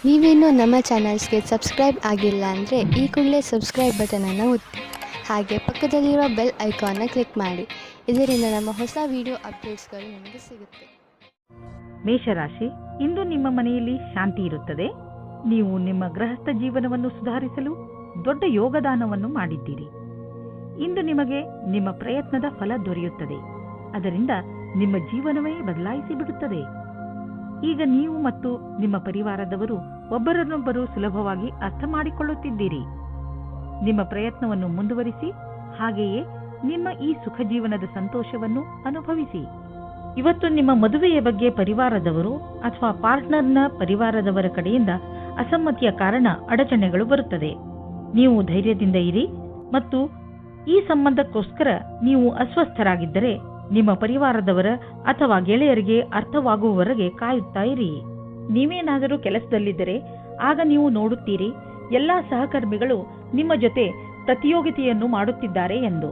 ನೀವೇನೂ ನಮ್ಮ ಚಾನಲ್ಸ್ಗೆ ಸಬ್ಸ್ಕ್ರೈಬ್ ಆಗಿಲ್ಲ ಅಂದರೆ ಈ ಕೂಡಲೇ ಸಬ್ಸ್ಕ್ರೈಬ್ ಬಟನನ್ನು ಒತ್ತಿ ಹಾಗೆ ಪಕ್ಕದಲ್ಲಿರೋ ಬೆಲ್ ಐಕಾನ್ನ ಕ್ಲಿಕ್ ಮಾಡಿ. ಇದರಿಂದ ನಮ್ಮ ಹೊಸ ವಿಡಿಯೋ ಅಪ್ಡೇಟ್ಸ್ಗಳು ನಿಮಗೆ ಸಿಗುತ್ತೆ. ಮೇಷರಾಶಿ, ಇಂದು ನಿಮ್ಮ ಮನೆಯಲ್ಲಿ ಶಾಂತಿ ಇರುತ್ತದೆ. ನೀವು ನಿಮ್ಮ ಗೃಹಸ್ಥ ಜೀವನವನ್ನು ಸುಧಾರಿಸಲು ದೊಡ್ಡ ಯೋಗದಾನವನ್ನು ಮಾಡಿದ್ದೀರಿ. ಇಂದು ನಿಮಗೆ ನಿಮ್ಮ ಪ್ರಯತ್ನದ ಫಲ ದೊರೆಯುತ್ತದೆ. ಅದರಿಂದ ನಿಮ್ಮ ಜೀವನವೇ ಬದಲಾಯಿಸಿ ಬಿಡುತ್ತದೆ. ಈಗ ನೀವು ಮತ್ತು ನಿಮ್ಮ ಪರಿವಾರದವರು ಒಬ್ಬರನ್ನೊಬ್ಬರು ಸುಲಭವಾಗಿ ಅರ್ಥ ಮಾಡಿಕೊಳ್ಳುತ್ತಿದ್ದೀರಿ. ನಿಮ್ಮ ಪ್ರಯತ್ನವನ್ನು ಮುಂದುವರಿಸಿ, ಹಾಗೆಯೇ ನಿಮ್ಮ ಈ ಸುಖ ಜೀವನದ ಸಂತೋಷವನ್ನು ಅನುಭವಿಸಿ. ಇವತ್ತು ನಿಮ್ಮ ಮದುವೆಯ ಬಗ್ಗೆ ಪರಿವಾರದವರು ಅಥವಾ ಪಾರ್ಟ್ನರ್ನ ಪರಿವಾರದವರ ಕಡೆಯಿಂದ ಅಸಮ್ಮತಿಯ ಕಾರಣ ಅಡಚಣೆಗಳು ಬರುತ್ತದೆ. ನೀವು ಧೈರ್ಯದಿಂದ ಇರಿ ಮತ್ತು ಈ ಸಂಬಂಧಕ್ಕೋಸ್ಕರ ನೀವು ಅಸ್ವಸ್ಥರಾಗಿದ್ದರೆ ನಿಮ್ಮ ಪರಿವಾರದವರ ಅಥವಾ ಗೆಳೆಯರಿಗೆ ಅರ್ಥವಾಗುವವರೆಗೆ ಕಾಯುತ್ತಾ ಇರಿ. ನೀವೇನಾದರೂ ಕೆಲಸದಲ್ಲಿದ್ದರೆ ಆಗ ನೀವು ನೋಡುತ್ತೀರಿ ಎಲ್ಲಾ ಸಹಕರ್ಮಿಗಳು ನಿಮ್ಮ ಜೊತೆ ಪ್ರತಿಯೋಗಿತೆಯನ್ನು ಮಾಡುತ್ತಿದ್ದಾರೆ ಎಂದು.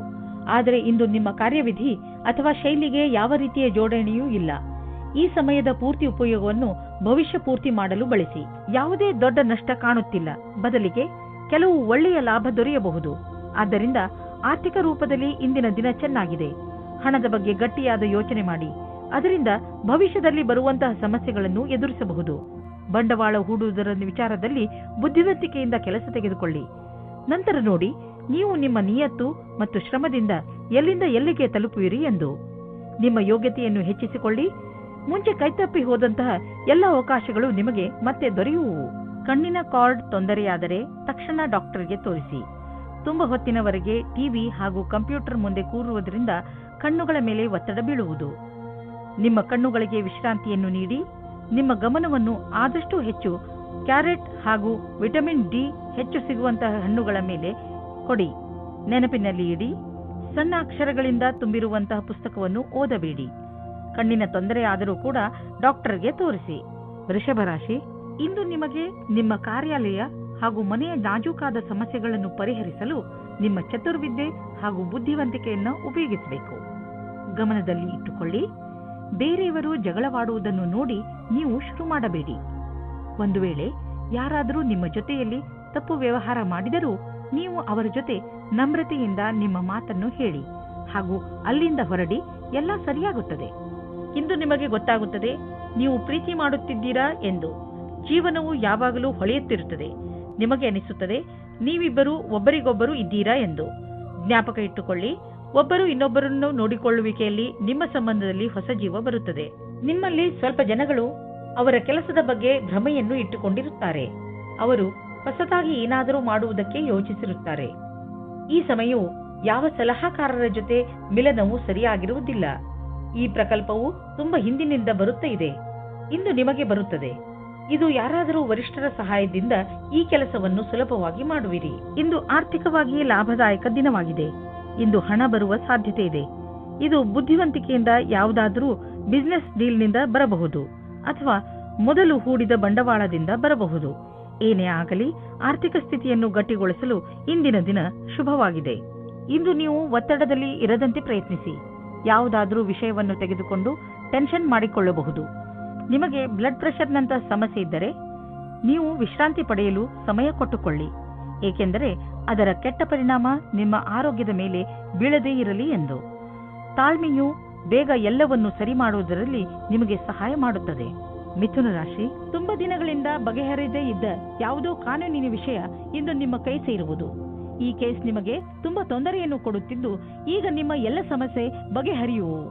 ಆದರೆ ಇಂದು ನಿಮ್ಮ ಕಾರ್ಯವಿಧಿ ಅಥವಾ ಶೈಲಿಗೆ ಯಾವ ರೀತಿಯ ಜೋಡಣೆಯೂ ಇಲ್ಲ. ಈ ಸಮಯದ ಪೂರ್ತಿ ಉಪಯೋಗವನ್ನು ಭವಿಷ್ಯ ಪೂರ್ತಿ ಮಾಡಲು ಬಳಸಿ. ಯಾವುದೇ ದೊಡ್ಡ ನಷ್ಟ ಕಾಣುತ್ತಿಲ್ಲ, ಬದಲಿಗೆ ಕೆಲವು ಒಳ್ಳೆಯ ಲಾಭ ದೊರೆಯಬಹುದು. ಆದ್ದರಿಂದ ಆರ್ಥಿಕ ರೂಪದಲ್ಲಿ ಇಂದಿನ ದಿನ ಚೆನ್ನಾಗಿದೆ. ಹಣದ ಬಗ್ಗೆ ಗಟ್ಟಿಯಾದ ಯೋಚನೆ ಮಾಡಿ, ಅದರಿಂದ ಭವಿಷ್ಯದಲ್ಲಿ ಬರುವಂತಹ ಸಮಸ್ಯೆಗಳನ್ನು ಎದುರಿಸಬಹುದು. ಬಂಡವಾಳ ಹೂಡುವುದರ ವಿಚಾರದಲ್ಲಿ ಬುದ್ಧಿವಂತಿಕೆಯಿಂದ ಕೆಲಸ ತೆಗೆದುಕೊಳ್ಳಿ. ನಂತರ ನೋಡಿ ನೀವು ನಿಮ್ಮ ನಿಯತ್ತು ಮತ್ತು ಶ್ರಮದಿಂದ ಎಲ್ಲಿಂದ ಎಲ್ಲಿಗೆ ತಲುಪುವಿರಿ ಎಂದು. ನಿಮ್ಮ ಯೋಗ್ಯತೆಯನ್ನು ಹೆಚ್ಚಿಸಿಕೊಳ್ಳಿ. ಮುಂಚೆ ಕೈತಪ್ಪಿ ಹೋದಂತಹ ಎಲ್ಲ ಅವಕಾಶಗಳು ನಿಮಗೆ ಮತ್ತೆ ದೊರೆಯುವು. ಕಣ್ಣಿನ ಕಾರ್ಡ್ ತೊಂದರೆಯಾದರೆ ತಕ್ಷಣ ಡಾಕ್ಟರ್ಗೆ ತೋರಿಸಿ. ತುಂಬ ಹೊತ್ತಿನವರೆಗೆ ಟಿವಿ ಹಾಗೂ ಕಂಪ್ಯೂಟರ್ ಮುಂದೆ ಕೂರುವುದರಿಂದ ಕಣ್ಣುಗಳ ಮೇಲೆ ಒತ್ತಡ ಬೀಳುವುದು. ನಿಮ್ಮ ಕಣ್ಣುಗಳಿಗೆ ವಿಶ್ರಾಂತಿಯನ್ನು ನೀಡಿ. ನಿಮ್ಮ ಗಮನವನ್ನು ಆದಷ್ಟು ಹೆಚ್ಚು ಕ್ಯಾರೆಟ್ ಹಾಗೂ ವಿಟಮಿನ್ ಡಿ ಹೆಚ್ಚು ಸಿಗುವಂತಹ ಹಣ್ಣುಗಳ ಮೇಲೆ ಕೊಡಿ. ನೆನಪಿನಲ್ಲಿ ಇಡಿ, ಸಣ್ಣ ಅಕ್ಷರಗಳಿಂದ ತುಂಬಿರುವಂತಹ ಪುಸ್ತಕವನ್ನು ಓದಬೇಡಿ. ಕಣ್ಣಿನ ತೊಂದರೆ ಆದರೂ ಕೂಡ ಡಾಕ್ಟರ್ಗೆ ತೋರಿಸಿ. ವೃಷಭ ರಾಶಿ, ಇಂದು ನಿಮಗೆ ನಿಮ್ಮ ಕಾರ್ಯಾಲಯ ಹಾಗೂ ಮನೆಯ ನಾಜೂಕಾದ ಸಮಸ್ಯೆಗಳನ್ನು ಪರಿಹರಿಸಲು ನಿಮ್ಮ ಚತುರ್ವಿದ್ಯೆ ಹಾಗೂ ಬುದ್ಧಿವಂತಿಕೆಯನ್ನು ಉಪಯೋಗಿಸಬೇಕು. ಗಮನದಲ್ಲಿ ಇಟ್ಟುಕೊಳ್ಳಿ, ಬೇರೆಯವರು ಜಗಳವಾಡುವುದನ್ನು ನೋಡಿ ನೀವು ಶುರು ಮಾಡಬೇಡಿ. ಒಂದು ವೇಳೆ ಯಾರಾದರೂ ನಿಮ್ಮ ಜೊತೆಯಲ್ಲಿ ತಪ್ಪು ವ್ಯವಹಾರ ಮಾಡಿದರೂ ನೀವು ಅವರ ಜೊತೆ ನಮ್ರತೆಯಿಂದ ನಿಮ್ಮ ಮಾತನ್ನು ಹೇಳಿ ಹಾಗೂ ಅಲ್ಲಿಂದ ಹೊರಡಿ. ಎಲ್ಲ ಸರಿಯಾಗುತ್ತದೆ. ಇಂದು ನಿಮಗೆ ಗೊತ್ತಾಗುತ್ತದೆ ನೀವು ಪ್ರೀತಿ ಮಾಡುತ್ತಿದ್ದೀರಾ ಎಂದು. ಜೀವನವು ಯಾವಾಗಲೂ ಹೊಳೆಯುತ್ತಿರುತ್ತದೆ. ನಿಮಗೆ ಅನಿಸುತ್ತದೆ ನೀವಿಬ್ಬರು ಒಬ್ಬರಿಗೊಬ್ಬರು ಇದ್ದೀರಾ ಎಂದು. ಜ್ಞಾಪಕ ಇಟ್ಟುಕೊಳ್ಳಿ, ಒಬ್ಬರು ಇನ್ನೊಬ್ಬರನ್ನು ನೋಡಿಕೊಳ್ಳುವಿಕೆಯಲ್ಲಿ ನಿಮ್ಮ ಸಂಬಂಧದಲ್ಲಿ ಹೊಸ ಜೀವ ಬರುತ್ತದೆ. ನಿಮ್ಮಲ್ಲಿ ಸ್ವಲ್ಪ ಜನಗಳು ಅವರ ಕೆಲಸದ ಬಗ್ಗೆ ಭ್ರಮೆಯನ್ನು ಇಟ್ಟುಕೊಂಡಿರುತ್ತಾರೆ. ಅವರು ಹೊಸದಾಗಿ ಏನಾದರೂ ಮಾಡುವುದಕ್ಕೆ ಯೋಚಿಸಿರುತ್ತಾರೆ. ಈ ಸಮಯವು ಯಾವ ಸಲಹಾಕಾರರ ಜೊತೆ ಮಿಲನವು ಸರಿಯಾಗಿರುವುದಿಲ್ಲ. ಈ ಪ್ರಕಲ್ಪವು ತುಂಬಾ ಹಿಂದಿನಿಂದ ಬರುತ್ತಾ ಇದೆ. ಇಂದು ನಿಮಗೆ ಬರುತ್ತದೆ. ಇದು ಯಾರಾದರೂ ವರಿಷ್ಠರ ಸಹಾಯದಿಂದ ಈ ಕೆಲಸವನ್ನು ಸುಲಭವಾಗಿ ಮಾಡುವಿರಿ. ಇಂದು ಆರ್ಥಿಕವಾಗಿ ಲಾಭದಾಯಕ ದಿನವಾಗಿದೆ. ಇಂದು ಹಣ ಬರುವ ಸಾಧ್ಯತೆ ಇದೆ. ಇದು ಬುದ್ಧಿವಂತಿಕೆಯಿಂದ ಯಾವುದಾದರೂ ಬಿಸಿನೆಸ್ ಡೀಲ್ನಿಂದ ಬರಬಹುದು ಅಥವಾ ಮೊದಲು ಹೂಡಿದ ಬಂಡವಾಳದಿಂದ ಬರಬಹುದು. ಏನೇ ಆಗಲಿ, ಆರ್ಥಿಕ ಸ್ಥಿತಿಯನ್ನು ಗಟ್ಟಿಗೊಳಿಸಲು ಇಂದಿನ ದಿನ ಶುಭವಾಗಿದೆ. ಇಂದು ನೀವು ಒತ್ತಡದಲ್ಲಿ ಇರದಂತೆ ಪ್ರಯತ್ನಿಸಿ. ಯಾವುದಾದರೂ ವಿಷಯವನ್ನು ತೆಗೆದುಕೊಂಡು ಟೆನ್ಷನ್ ಮಾಡಿಕೊಳ್ಳಬಹುದು. ನಿಮಗೆ ಬ್ಲಡ್ ಪ್ರೆಷರ್ನಂತಹ ಸಮಸ್ಯೆ ಇದ್ದರೆ ನೀವು ವಿಶ್ರಾಂತಿ ಪಡೆಯಲು ಸಮಯ ಕೊಟ್ಟುಕೊಳ್ಳಿ, ಏಕೆಂದರೆ ಅದರ ಕೆಟ್ಟ ಪರಿಣಾಮ ನಿಮ್ಮ ಆರೋಗ್ಯದ ಮೇಲೆ ಬೀಳದೇ ಇರಲಿ ಎಂದು. ತಾಳ್ಮೆಯು ಬೇಗ ಎಲ್ಲವನ್ನು ಸರಿ ಮಾಡುವುದರಲ್ಲಿ ನಿಮಗೆ ಸಹಾಯ ಮಾಡುತ್ತದೆ. ಮಿಥುನ ರಾಶಿ, ತುಂಬಾ ದಿನಗಳಿಂದ ಬಗೆಹರಿಯದೇ ಇದ್ದ ಯಾವುದೋ ಕಾನೂನಿನ ವಿಷಯ ಇಂದು ನಿಮ್ಮ ಕೈ ಸೇರುವುದು. ಈ ಕೇಸ್ ನಿಮಗೆ ತುಂಬಾ ತೊಂದರೆಯನ್ನು ಕೊಡುತ್ತಿದ್ದು ಈಗ ನಿಮ್ಮ ಎಲ್ಲ ಸಮಸ್ಯೆ ಬಗೆಹರಿಯುವು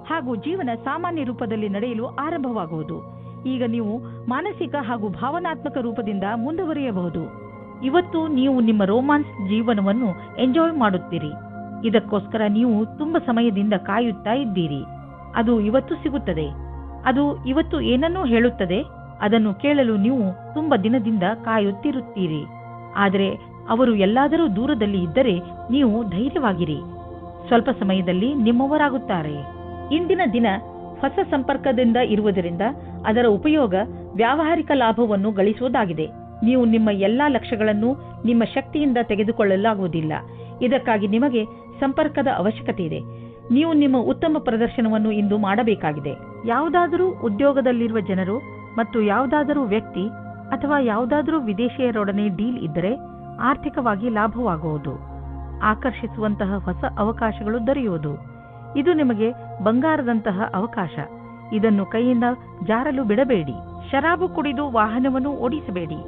ಹಾಗೂ ಜೀವನ ಸಾಮಾನ್ಯ ರೂಪದಲ್ಲಿ ನಡೆಯಲು ಆರಂಭವಾಗುವುದು. ಈಗ ನೀವು ಮಾನಸಿಕ ಹಾಗೂ ಭಾವನಾತ್ಮಕ ರೂಪದಿಂದ ಮುಂದುವರಿಯಬಹುದು. ಇವತ್ತು ನೀವು ನಿಮ್ಮ ರೋಮಾನ್ಸ್ ಜೀವನವನ್ನು ಎಂಜಾಯ್ ಮಾಡುತ್ತೀರಿ. ಇದಕ್ಕೋಸ್ಕರ ನೀವು ತುಂಬ ಸಮಯದಿಂದ ಕಾಯುತ್ತಾ ಇದ್ದೀರಿ. ಅದು ಇವತ್ತು ಸಿಗುತ್ತದೆ. ಅದು ಇವತ್ತು ಏನನ್ನೂ ಹೇಳುತ್ತದೆ. ಅದನ್ನು ಕೇಳಲು ನೀವು ತುಂಬ ದಿನದಿಂದ ಕಾಯುತ್ತಿರುತ್ತೀರಿ. ಆದರೆ ಅವರು ಎಲ್ಲಾದರೂ ದೂರದಲ್ಲಿ ಇದ್ದರೆ ನೀವು ಧೈರ್ಯವಾಗಿರಿ. ಸ್ವಲ್ಪ ಸಮಯದಲ್ಲಿ ನಿಮ್ಮವರಾಗುತ್ತಾರೆ. ಇಂದಿನ ದಿನ ಹೊಸ ಸಂಪರ್ಕದಿಂದ ಇರುವುದರಿಂದ ಅದರ ಉಪಯೋಗ ವ್ಯಾವಹಾರಿಕ ಲಾಭವನ್ನು ಗಳಿಸುವುದಾಗಿದೆ. ನೀವು ನಿಮ್ಮ ಎಲ್ಲಾ ಲಕ್ಷ್ಯಗಳನ್ನು ನಿಮ್ಮ ಶಕ್ತಿಯಿಂದ ತೆಗೆದುಕೊಳ್ಳಲಾಗುವುದಿಲ್ಲ. ಇದಕ್ಕಾಗಿ ನಿಮಗೆ ಸಂಪರ್ಕದ ಅವಶ್ಯಕತೆ ಇದೆ. ನೀವು ನಿಮ್ಮ ಉತ್ತಮ ಪ್ರದರ್ಶನವನ್ನು ಇಂದು ಮಾಡಬೇಕಾಗಿದೆ. ಯಾವುದಾದರೂ ಉದ್ಯೋಗದಲ್ಲಿರುವ ಜನರು ಮತ್ತು ಯಾವುದಾದರೂ ವ್ಯಕ್ತಿ ಅಥವಾ ಯಾವುದಾದ್ರೂ ವಿದೇಶಿಯರೊಡನೆ ಡೀಲ್ ಇದ್ದರೆ ಆರ್ಥಿಕವಾಗಿ ಲಾಭವಾಗುವುದು, ಆಕರ್ಷಿಸುವಂತಹ ಹೊಸ ಅವಕಾಶಗಳು ದೊರೆಯುವುದು. ಇದು ನಿಮಗೆ ಬಂಗಾರದಂತಹ ಅವಕಾಶ. ಇದನ್ನು ಕೈಯಿಂದ ಜಾರಲು ಬಿಡಬೇಡಿ. ಶರಾಬು ಕುಡಿದು ವಾಹನವನ್ನು ಓಡಿಸಬೇಡಿ.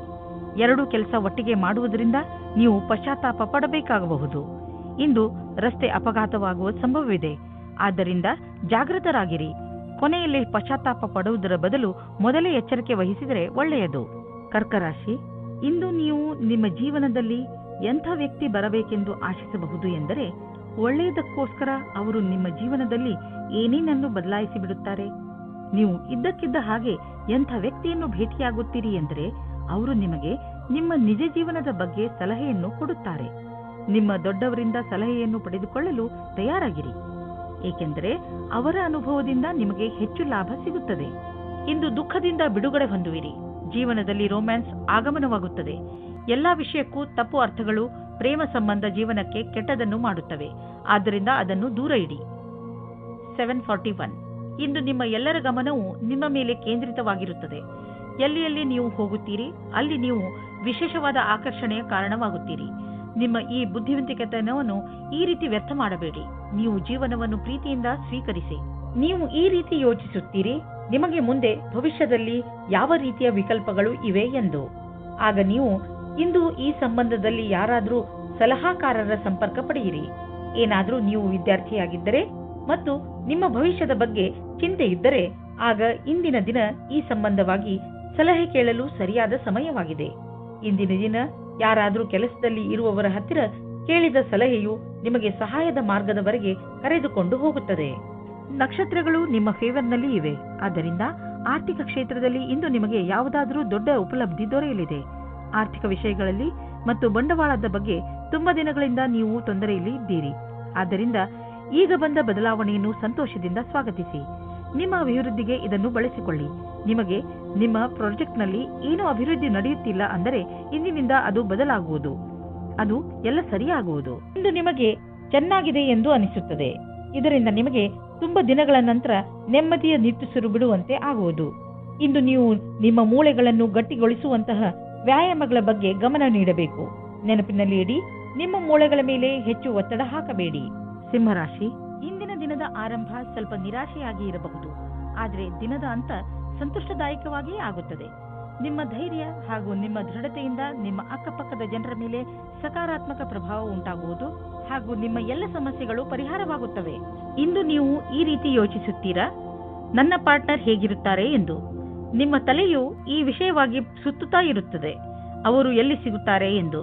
ಎರಡು ಕೆಲಸ ಒಟ್ಟಿಗೆ ಮಾಡುವುದರಿಂದ ನೀವು ಪಶ್ಚಾತ್ತಾಪ ಪಡಬೇಕಾಗಬಹುದು. ಇಂದು ರಸ್ತೆ ಅಪಘಾತವಾಗುವ ಸಂಭವವಿದೆ. ಆದ್ದರಿಂದ ಜಾಗೃತರಾಗಿರಿ. ಕೊನೆಯಲ್ಲಿ ಪಶ್ಚಾತ್ತಾಪ ಪಡುವುದರ ಬದಲು ಮೊದಲೇ ಎಚ್ಚರಿಕೆ ವಹಿಸಿದರೆ ಒಳ್ಳೆಯದು. ಕರ್ಕರಾಶಿ, ಇಂದು ನೀವು ನಿಮ್ಮ ಜೀವನದಲ್ಲಿ ಎಂಥ ವ್ಯಕ್ತಿ ಬರಬೇಕೆಂದು ಆಶಿಸಬಹುದು ಎಂದರೆ, ಒಳ್ಳೆಯದಕ್ಕೋಸ್ಕರ ಅವರು ನಿಮ್ಮ ಜೀವನದಲ್ಲಿ ಏನೇನನ್ನು ಬದಲಾಯಿಸಿ ಬಿಡುತ್ತಾರೆ. ನೀವು ಇದ್ದಕ್ಕಿದ್ದ ಹಾಗೆ ಎಂಥ ವ್ಯಕ್ತಿಯನ್ನು ಭೇಟಿಯಾಗುತ್ತೀರಿ ಎಂದರೆ, ಅವರು ನಿಮಗೆ ನಿಮ್ಮ ನಿಜ ಜೀವನದ ಬಗ್ಗೆ ಸಲಹೆಯನ್ನು ಕೊಡುತ್ತಾರೆ. ನಿಮ್ಮ ದೊಡ್ಡವರಿಂದ ಸಲಹೆಯನ್ನು ಪಡೆದುಕೊಳ್ಳಲು ತಯಾರಾಗಿರಿ, ಏಕೆಂದರೆ ಅವರ ಅನುಭವದಿಂದ ನಿಮಗೆ ಹೆಚ್ಚು ಲಾಭ ಸಿಗುತ್ತದೆ. ಇಂದು ದುಃಖದಿಂದ ಬಿಡುಗಡೆ ಹೊಂದುವಿರಿ. ಜೀವನದಲ್ಲಿ ರೊಮ್ಯಾನ್ಸ್ ಆಗಮನವಾಗುತ್ತದೆ. ಎಲ್ಲಾ ವಿಷಯಕ್ಕೂ ತಪ್ಪು ಅರ್ಥಗಳು ಪ್ರೇಮ ಸಂಬಂಧ ಜೀವನಕ್ಕೆ ಕೆಟ್ಟದನ್ನು ಮಾಡುತ್ತವೆ. ಆದ್ದರಿಂದ ಅದನ್ನು ದೂರ ಇಡಿ. 741. ಇಂದು ನಿಮ್ಮ ಎಲ್ಲರ ಗಮನವು ನಿಮ್ಮ ಮೇಲೆ ಕೇಂದ್ರಿತವಾಗಿರುತ್ತದೆ. ಎಲ್ಲಿ ನೀವು ಹೋಗುತ್ತೀರಿ ಅಲ್ಲಿ ನೀವು ವಿಶೇಷವಾದ ಆಕರ್ಷಣೆಯ ಕಾರಣವಾಗುತ್ತೀರಿ. ನಿಮ್ಮ ಈ ಬುದ್ಧಿವಂತಿಕೆತನವನ್ನು ಈ ರೀತಿ ವ್ಯರ್ಥ ಮಾಡಬೇಡಿ. ನೀವು ಜೀವನವನ್ನು ಪ್ರೀತಿಯಿಂದ ಸ್ವೀಕರಿಸಿ. ನೀವು ಈ ರೀತಿ ಯೋಚಿಸುತ್ತೀರಿ, ನಿಮಗೆ ಮುಂದೆ ಭವಿಷ್ಯದಲ್ಲಿ ಯಾವ ರೀತಿಯ ವಿಕಲ್ಪಗಳು ಇವೆ ಎಂದು. ಆಗ ನೀವು ಇಂದು ಈ ಸಂಬಂಧದಲ್ಲಿ ಯಾರಾದರೂ ಸಲಹಾಕಾರರ ಸಂಪರ್ಕ ಪಡೆಯಿರಿ. ಏನಾದರೂ ನೀವು ವಿದ್ಯಾರ್ಥಿಯಾಗಿದ್ದರೆ ಮತ್ತು ನಿಮ್ಮ ಭವಿಷ್ಯದ ಬಗ್ಗೆ ಚಿಂತೆ ಇದ್ದರೆ, ಆಗ ಇಂದಿನ ದಿನ ಈ ಸಂಬಂಧವಾಗಿ ಸಲಹೆ ಕೇಳಲು ಸರಿಯಾದ ಸಮಯವಾಗಿದೆ. ಇಂದಿನ ದಿನ ಯಾರಾದರೂ ಕೆಲಸದಲ್ಲಿ ಇರುವವರ ಹತ್ತಿರ ಕೇಳಿದ ಸಲಹೆಯು ನಿಮಗೆ ಸಹಾಯದ ಮಾರ್ಗದವರೆಗೆ ಕರೆದುಕೊಂಡು ಹೋಗುತ್ತದೆ. ನಕ್ಷತ್ರಗಳು ನಿಮ್ಮ ಫೇವರ್ನಲ್ಲಿ ಇವೆ. ಆದ್ದರಿಂದ ಆರ್ಥಿಕ ಕ್ಷೇತ್ರದಲ್ಲಿ ಇಂದು ನಿಮಗೆ ಯಾವುದಾದರೂ ದೊಡ್ಡ ಉಪಲಬ್ಧಿ ದೊರೆಯಲಿದೆ. ಆರ್ಥಿಕ ವಿಷಯಗಳಲ್ಲಿ ಮತ್ತು ಬಂಡವಾಳದ ಬಗ್ಗೆ ತುಂಬಾ ದಿನಗಳಿಂದ ನೀವು ತೊಂದರೆಯಲ್ಲಿ ಇದ್ದೀರಿ. ಆದ್ದರಿಂದ ಈಗ ಬಂದ ಬದಲಾವಣೆಯನ್ನು ಸಂತೋಷದಿಂದ ಸ್ವಾಗತಿಸಿ. ನಿಮ್ಮ ಅಭಿವೃದ್ಧಿಗೆ ಇದನ್ನು ಬಳಸಿಕೊಳ್ಳಿ. ನಿಮಗೆ ನಿಮ್ಮ ಪ್ರಾಜೆಕ್ಟ್ನಲ್ಲಿ ಏನೂ ಅಭಿವೃದ್ಧಿ ನಡೆಯುತ್ತಿಲ್ಲ ಅಂದರೆ ಇಂದಿನಿಂದ ಅದು ಬದಲಾಗುವುದು. ಅದು ಎಲ್ಲ ಸರಿಯಾಗುವುದು. ಇಂದು ನಿಮಗೆ ಚೆನ್ನಾಗಿದೆ ಎಂದು ಅನಿಸುತ್ತದೆ. ಇದರಿಂದ ನಿಮಗೆ ತುಂಬಾ ದಿನಗಳ ನಂತರ ನೆಮ್ಮದಿಯ ನಿಟ್ಟುಸಿರು ಬಿಡುವಂತೆ ಆಗುವುದು. ಇಂದು ನೀವು ನಿಮ್ಮ ಮೂಳೆಗಳನ್ನು ಗಟ್ಟಿಗೊಳಿಸುವಂತಹ ವ್ಯಾಯಾಮಗಳ ಬಗ್ಗೆ ಗಮನ ನೀಡಬೇಕು. ನೆನಪಿನಲ್ಲಿ ಇಡಿ, ನಿಮ್ಮ ಮೂಳೆಗಳ ಮೇಲೆ ಹೆಚ್ಚು ಒತ್ತಡ ಹಾಕಬೇಡಿ. ಸಿಂಹರಾಶಿ, ಇಂದಿನ ದಿನದ ಆರಂಭ ಸ್ವಲ್ಪ ನಿರಾಶೆಯಾಗಿ ಇರಬಹುದು, ಆದರೆ ದಿನದ ಅಂತ ಸಂತುಷ್ಟದಾಯಕವಾಗಿಯೇ ಆಗುತ್ತದೆ. ನಿಮ್ಮ ಧೈರ್ಯ ಹಾಗೂ ನಿಮ್ಮ ದೃಢತೆಯಿಂದ ನಿಮ್ಮ ಅಕ್ಕಪಕ್ಕದ ಜನರ ಮೇಲೆ ಸಕಾರಾತ್ಮಕ ಪ್ರಭಾವ ಉಂಟಾಗುವುದು ಹಾಗೂ ನಿಮ್ಮ ಎಲ್ಲ ಸಮಸ್ಯೆಗಳು ಪರಿಹಾರವಾಗುತ್ತವೆ. ಇಂದು ನೀವು ಈ ರೀತಿ ಯೋಚಿಸುತ್ತೀರಾ, ನನ್ನ ಪಾರ್ಟ್ನರ್ ಹೇಗಿರುತ್ತಾರೆ ಎಂದು. ನಿಮ್ಮ ತಲೆಯು ಈ ವಿಷಯವಾಗಿ ಸುತ್ತುತ್ತಾ ಇರುತ್ತದೆ, ಅವರು ಎಲ್ಲಿ ಸಿಗುತ್ತಾರೆ ಎಂದು.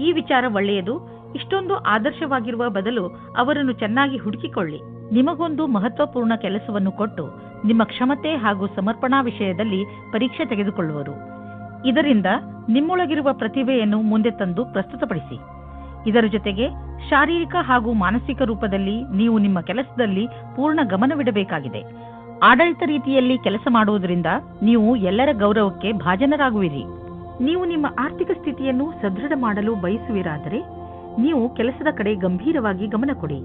ಈ ವಿಚಾರ ಒಳ್ಳೆಯದು. ಇಷ್ಟೊಂದು ಆದರ್ಶವಾಗಿರುವ ಬದಲು ಅವರನ್ನು ಚೆನ್ನಾಗಿ ಹುಡುಕಿಕೊಳ್ಳಿ. ನಿಮಗೊಂದು ಮಹತ್ವಪೂರ್ಣ ಕೆಲಸವನ್ನು ಕೊಟ್ಟು ನಿಮ್ಮ ಕ್ಷಮತೆ ಹಾಗೂ ಸಮರ್ಪಣಾ ವಿಷಯದಲ್ಲಿ ಪರೀಕ್ಷೆ ತೆಗೆದುಕೊಳ್ಳುವರು. ಇದರಿಂದ ನಿಮ್ಮೊಳಗಿರುವ ಪ್ರತಿಭೆಯನ್ನು ಮುಂದೆ ತಂದು ಪ್ರಸ್ತುತಪಡಿಸಿ. ಇದರ ಜೊತೆಗೆ ಶಾರೀರಿಕ ಹಾಗೂ ಮಾನಸಿಕ ರೂಪದಲ್ಲಿ ನೀವು ನಿಮ್ಮ ಕೆಲಸದಲ್ಲಿ ಪೂರ್ಣ ಗಮನವಿಡಬೇಕಾಗಿದೆ. ಆಡಳಿತ ರೀತಿಯಲ್ಲಿ ಕೆಲಸ ಮಾಡುವುದರಿಂದ ನೀವು ಎಲ್ಲರ ಗೌರವಕ್ಕೆ ಭಾಜನರಾಗುವಿರಿ. ನೀವು ನಿಮ್ಮ ಆರ್ಥಿಕ ಸ್ಥಿತಿಯನ್ನು ಸದೃಢ ಮಾಡಲು ಬಯಸುವಿರಾದರೆ ನೀವು ಕೆಲಸದ ಕಡೆ ಗಂಭೀರವಾಗಿ ಗಮನ ಕೊಡಿ.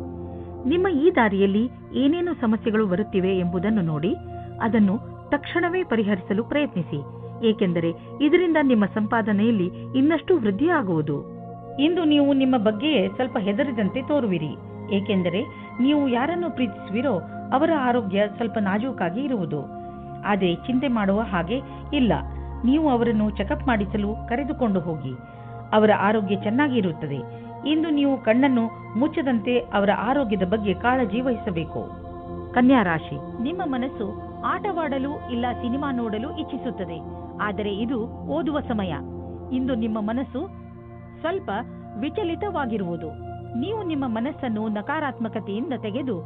ನಿಮ್ಮ ಈ ದಾರಿಯಲ್ಲಿ ಏನೇನು ಸಮಸ್ಯೆಗಳು ಬರುತ್ತಿವೆ ಎಂಬುದನ್ನು ನೋಡಿ ಅದನ್ನು ತಕ್ಷಣವೇ ಪರಿಹರಿಸಲು ಪ್ರಯತ್ನಿಸಿ, ಏಕೆಂದರೆ ಇದರಿಂದ ನಿಮ್ಮ ಸಂಪಾದನೆಯಲ್ಲಿ ಇನ್ನಷ್ಟು ವೃದ್ಧಿಯಾಗುವುದು. ಇಂದು ನೀವು ನಿಮ್ಮ ಬಗ್ಗೆಯೇ ಸ್ವಲ್ಪ ಹೆದರಿದಂತೆ ತೋರುವಿರಿ, ಏಕೆಂದರೆ ನೀವು ಯಾರನ್ನು ಪ್ರೀತಿಸುವಿರೋ ಅವರ ಆರೋಗ್ಯ ಸ್ವಲ್ಪ ನಾಜೂಕಾಗಿ ಇರುವುದು. ಆದರೆ ಚಿಂತೆ ಮಾಡುವ ಹಾಗೆ ಇಲ್ಲ. ನೀವು ಅವರನ್ನು ಚೆಕಪ್ ಮಾಡಿಸಲು ಕರೆದುಕೊಂಡು ಹೋಗಿ. ಅವರ ಆರೋಗ್ಯ ಚೆನ್ನಾಗಿ ಇರುತ್ತದೆ. ಇಂದು ನೀವು ಕಣ್ಣನ್ನು ಮುಚ್ಚದಂತೆ ಅವರ ಆರೋಗ್ಯದ ಬಗ್ಗೆ ಕಾಳಜಿ ವಹಿಸಬೇಕು. ಕನ್ಯಾ ರಾಶಿ, ನಿಮ್ಮ ಮನಸ್ಸು ಆಟವಾಡಲು ಇಲ್ಲ ಸಿನಿಮಾ ನೋಡಲು ಇಚ್ಛಿಸುತ್ತದೆ, ಆದರೆ ಇದು ಓದುವ ಸಮಯ. ಇಂದು ನಿಮ್ಮ ಮನಸ್ಸು ಸ್ವಲ್ಪ ವಿಚಲಿತವಾಗಿರುವುದು. ನೀವು ನಿಮ್ಮ ಮನಸ್ಸನ್ನು ನಕಾರಾತ್ಮಕತೆಯಿಂದ ತೆಗೆದು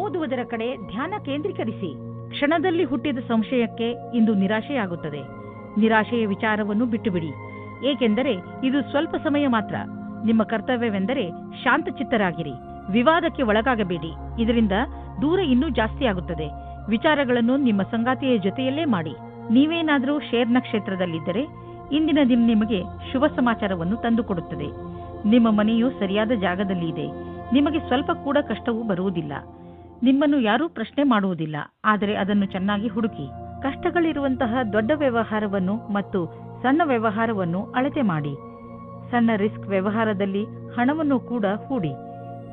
ಓದುವುದರ ಕಡೆ ಧ್ಯಾನ ಕೇಂದ್ರೀಕರಿಸಿ. ಕ್ಷಣದಲ್ಲಿ ಹುಟ್ಟಿದ ಸಂಶಯಕ್ಕೆ ಇಂದು ನಿರಾಶೆಯಾಗುತ್ತದೆ. ನಿರಾಶೆಯ ವಿಚಾರವನ್ನು ಬಿಟ್ಟುಬಿಡಿ, ಏಕೆಂದರೆ ಇದು ಸ್ವಲ್ಪ ಸಮಯ ಮಾತ್ರ. ನಿಮ್ಮ ಕರ್ತವ್ಯವೆಂದರೆ ಶಾಂತಚಿತ್ತರಾಗಿರಿ. ವಿವಾದಕ್ಕೆ ಒಳಗಾಗಬೇಡಿ, ಇದರಿಂದ ದೂರ ಇನ್ನೂ ಜಾಸ್ತಿ ಆಗುತ್ತದೆ. ವಿಚಾರಗಳನ್ನು ನಿಮ್ಮ ಸಂಗಾತಿಯ ಜೊತೆಯಲ್ಲೇ ಮಾಡಿ. ನೀವೇನಾದರೂ ಶೇರ್ ನಕ್ಷತ್ರದಲ್ಲಿದ್ದರೆ ಇಂದಿನ ದಿನ ನಿಮಗೆ ಶುಭ ಸಮಾಚಾರವನ್ನು ತಂದುಕೊಡುತ್ತದೆ. ನಿಮ್ಮ ಮನೆಯು ಸರಿಯಾದ ಜಾಗದಲ್ಲಿ ಇದೆ. ನಿಮಗೆ ಸ್ವಲ್ಪ ಕೂಡ ಕಷ್ಟವೂ ಬರುವುದಿಲ್ಲ. ನಿಮ್ಮನ್ನು ಯಾರೂ ಪ್ರಶ್ನೆ ಮಾಡುವುದಿಲ್ಲ, ಆದರೆ ಅದನ್ನು ಚೆನ್ನಾಗಿ ಹುಡುಕಿ. ಕಷ್ಟಗಳಿರುವಂತಹ ದೊಡ್ಡ ವ್ಯವಹಾರವನ್ನು ಮತ್ತು ಸಣ್ಣ ವ್ಯವಹಾರವನ್ನು ಅಳತೆ ಮಾಡಿ. ಸಣ್ಣ ರಿಸ್ಕ್ ವ್ಯವಹಾರದಲ್ಲಿ ಹಣವನ್ನು ಕೂಡ ಹೂಡಿ.